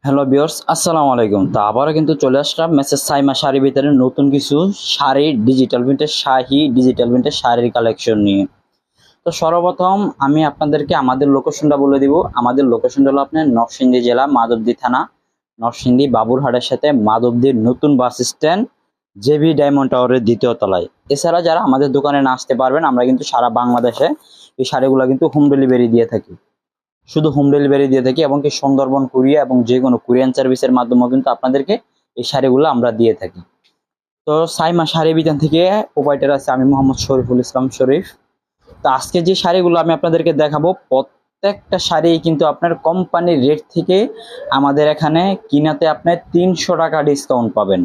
Hello viewers, আসসালামু আলাইকুম। তো আবারও কিন্তু চলে আসলাম মেসেজ সাইমা শাড়ি ভিতরে নতুন কিছু শাড়ি ডিজিটাল প্রিন্টের শাহী ডিজিটাল প্রিন্টের শাড়ির কালেকশন নিয়ে। তো সর্বপ্রথম আমি আপনাদেরকে আমাদের লোকেশনটা বলে দিব। আমাদের লোকেশনটা হলো আপনার নরসিংদী জেলা মাধবদী থানা, নরসিংদী বাবুরহাটের সাথে মাধবদীর নতুন বাস স্ট্যান্ড, জেবি ডায়মন্ড টাওয়ারের দ্বিতীয় তলায়। এছাড়া যারা আমাদের দোকানে না আসতে পারবেন, আমরা কিন্তু সারা বাংলাদেশে এই শাড়িগুলো কিন্তু হোম ডেলিভারি দিয়ে থাকি। শুধু হোম ডেলিভারি দিয়ে থাকি এবং কি সুন্দরবন কুরিয়া এবং যে কোনো কুরিয়ান সার্ভিসের মাধ্যমেও কিন্তু আপনাদেরকে এই শাড়িগুলো আমরা দিয়ে থাকি। তো সাইমা শাড়ি বিতান থেকে প্রোভাইডার আছে আমি মোহাম্মদ শরীফুল ইসলাম শরীফ। তো আজকে যে শাড়িগুলো আমি আপনাদেরকে দেখাবো, প্রত্যেকটা শাড়ি কিন্তু আপনার কোম্পানির রেট থেকে আমাদের এখানে কিনাতে আপনার 300 টাকা ডিসকাউন্ট পাবেন।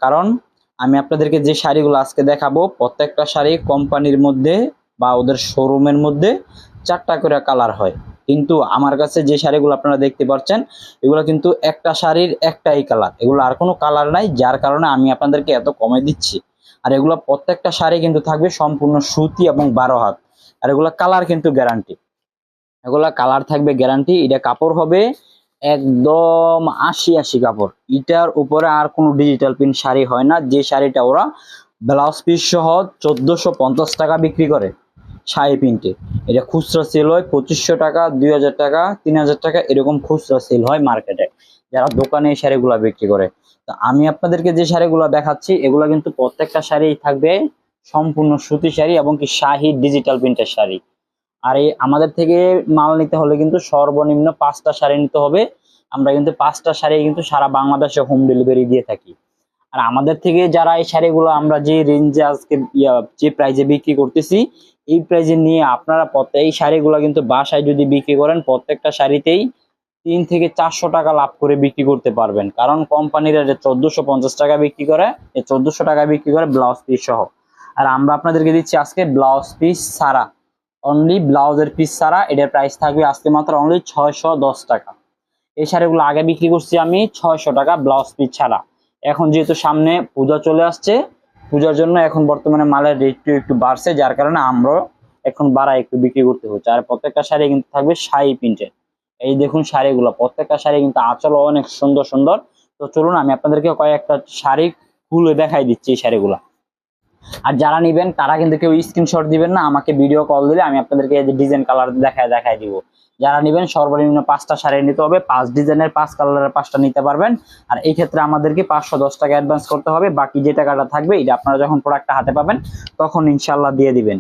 কারণ আমি আপনাদেরকে যে শাড়িগুলো আজকে দেখাবো, প্রত্যেকটা শাড়ি কোম্পানির মধ্যে বা ওদের শোরুমের মধ্যে 4টা করে কালার হয়। কিন্তু আমার কাছে যে শাড়িগুলো আপনারা দেখতে পাচ্ছেন, এগুলো কিন্তু একটা শাড়ির একটাই কালার, এগুলো আর কোনো কালার নাই, যার কারণে আমি আপনাদেরকে এত কমে দিচ্ছি। আর এগুলো প্রত্যেকটা শাড়ি কিন্তু থাকবে সম্পূর্ণ সুতি এবং 12 হাত। আর এগুলো কালার কিন্তু গ্যারান্টি, এগুলা কালার থাকবে গ্যারান্টি। এটা কাপড় হবে একদম ৮০ কাপড়। এটার উপরে আর কোনো ডিজিটাল প্রিন্ট শাড়ি হয় না। যে শাড়িটা ওরা ব্লাউজ পিস সহ 1450 টাকা বিক্রি করে শাড়ি প্রিন্টে, এটা খুচরা সেল হয় 2500 টাকা, 2000 টাকা, 3000 টাকা, এরকম খুচরা সেল হয় মার্কেটে যারা দোকানে এই শাড়িগুলো বিক্রি করে। তো আমি আপনাদেরকে যে শাড়িগুলো দেখাচ্ছি, এগুলো কিন্তু প্রত্যেকটা শাড়ি থাকবে সম্পূর্ণ সুতি শাড়ি এবং কি শাহী ডিজিটাল প্রিন্টের শাড়ি। আর এই আমাদের থেকে মাল নিতে হলে কিন্তু সর্বনিম্ন 5টা শাড়ি নিতে হবে। আমরা কিন্তু 5টা শাড়ি কিন্তু সারা বাংলাদেশে হোম ডেলিভারি দিয়ে থাকি। আর আমাদের থেকে যারা এই শাড়িগুলো আমরা যে রেঞ্জে আজকে যে প্রাইজে বিক্রি করতেছি, এই প্রাইজে নিয়ে আপনারা এই শাড়িগুলো কিন্তু বাসায় যদি বিক্রি করেন, প্রত্যেকটা শাড়িতেই 3 থেকে 400 টাকা লাভ করে বিক্রি করতে পারবেন। কারণ কোম্পানিরা 1450 টাকা বিক্রি করে, এই 1400 টাকা বিক্রি করে ব্লাউজ পিস সহ। আর আমরা আপনাদেরকে দিচ্ছি আজকে ব্লাউজ পিস ছাড়া, অনলি ব্লাউজের পিস ছাড়া। এটার প্রাইস থাকবে আজকে মাত্র অনলি 610 টাকা। এই শাড়িগুলো আগে বিক্রি করছি আমি 600 টাকা ব্লাউজ পিস ছাড়া। এখন যেহেতু সামনে পূজা চলে আসছে, পূজার জন্য এখন বর্তমানে মালের রেট একটু বাড়ছে, যার কারণে আমরা এখন বাড়ায় একটু বিক্রি করতে হচ্ছে। আর প্রত্যেকটা শাড়ি কিন্তু থাকবে শাড়ি প্রিন্টের। এই দেখুন শাড়িগুলো, প্রত্যেকটা শাড়ি কিন্তু আঁচল অনেক সুন্দর সুন্দর। তো চলুন আমি আপনাদেরকে কয়েকটা শাড়ি খুলে দেখাই দিচ্ছি এই শাড়িগুলো। আর যারা নিবেন তারা কিন্তু কেউ স্ক্রিনশট দিবেন না, আমাকে ভিডিও কল দিলে আমি আপনাদেরকে এই যে ডিজাইন কালার দেখায় দিব। যারা নিবেন সর্বনিম্ন 5টা শাড়ি নিতে হবে, 5 ডিজাইনের 5 কালারের 5টা নিতে পারবেন। আর এই ক্ষেত্রে আমাদেরকে 510 টাকা অ্যাডভান্স করতে হবে। বাকি যে টাকাটা থাকবে এটা আপনারা যখন প্রোডাক্টটা হাতে পাবেন তখন ইনশাল্লাহ দিয়ে দিবেন।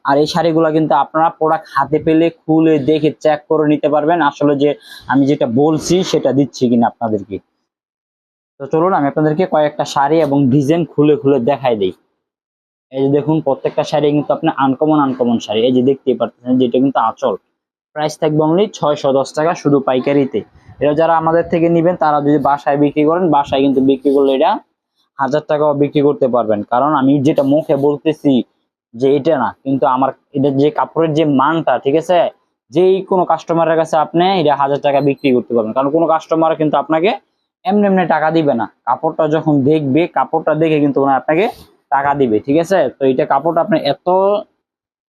আর এই শাড়িগুলো কিন্তু আপনারা প্রোডাক্ট হাতে পেলে খুলে দেখে চেক করে নিতে পারবেন আসলে যে আমি যেটা বলছি সেটা দিচ্ছি কিনা আপনাদেরকে। তো চলুন আমি আপনাদেরকে কয়েকটা শাড়ি এবং ডিজাইন খুলে খুলে দেখাই দিই। এই যে দেখুন প্রত্যেকটা শাড়ি কিন্তু আপনি আনকমন শাড়ি, এই যে দেখতেই পাচ্ছেন যেটা কিন্তু আঁচল। প্রাইস থাকবে অনলি 610 টাকা শুধু পাইকারিতে। এটা যারা আমাদের থেকে নিবেন তারা যদি বাসায় বিক্রি করেন, বাসায় কিন্তু বিক্রি করলে এটা 1000 টাকাও বিক্রি করতে পারবেন। কারণ আমি যেটা মুখে বলতেছি যে এটা না, কিন্তু আমার এটা যে কাপড়ের যে মানটা, ঠিক আছে, যেই কোনো কাস্টমারের কাছে আপনি এটা 1000 টাকা বিক্রি করতে পারবেন। কারণ কোনো কাস্টমার কিন্তু আপনাকে এমনি এমনি টাকা দিবে না, কাপড়টা যখন দেখবে, কাপড়টা দেখে কিন্তু আপনাকে টাকা দিবে, ঠিক আছে। তো এটা কাপড়টা আপনার এত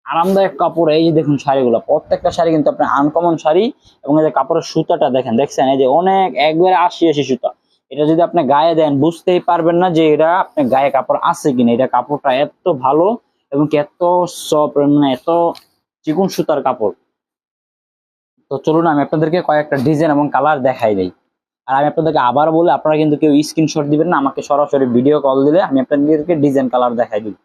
আরামদায়ক কাপড়। এই যে দেখুন শাড়িগুলো, প্রত্যেকটা শাড়ি কিন্তু আপনার আনকমন শাড়ি। এবং এই যে কাপড়ের সুতাটা দেখছেন, এই যে অনেক একবারে 80 সুতা। এটা যদি আপনি গায়ে দেন বুঝতেই পারবেন না যে এটা আপনার গায়ে কাপড় আছে কিনা। এটা কাপড়টা এত ভালো এবং এত সফট, মানে এত চিকন সুতার কাপড়। তো চলুন আমি আপনাদেরকে কয়েকটা ডিজাইন এবং কালার দেখাই দিই। আর আমি আপনাদেরকে আবার বলে, আপনারা কিন্তু কেউ স্ক্রিনশট দিবেন না, আমাকে সরাসরি ভিডিও কল দিলে আমি আপনাদেরকে ডিজাইন কালার দেখাই দিই।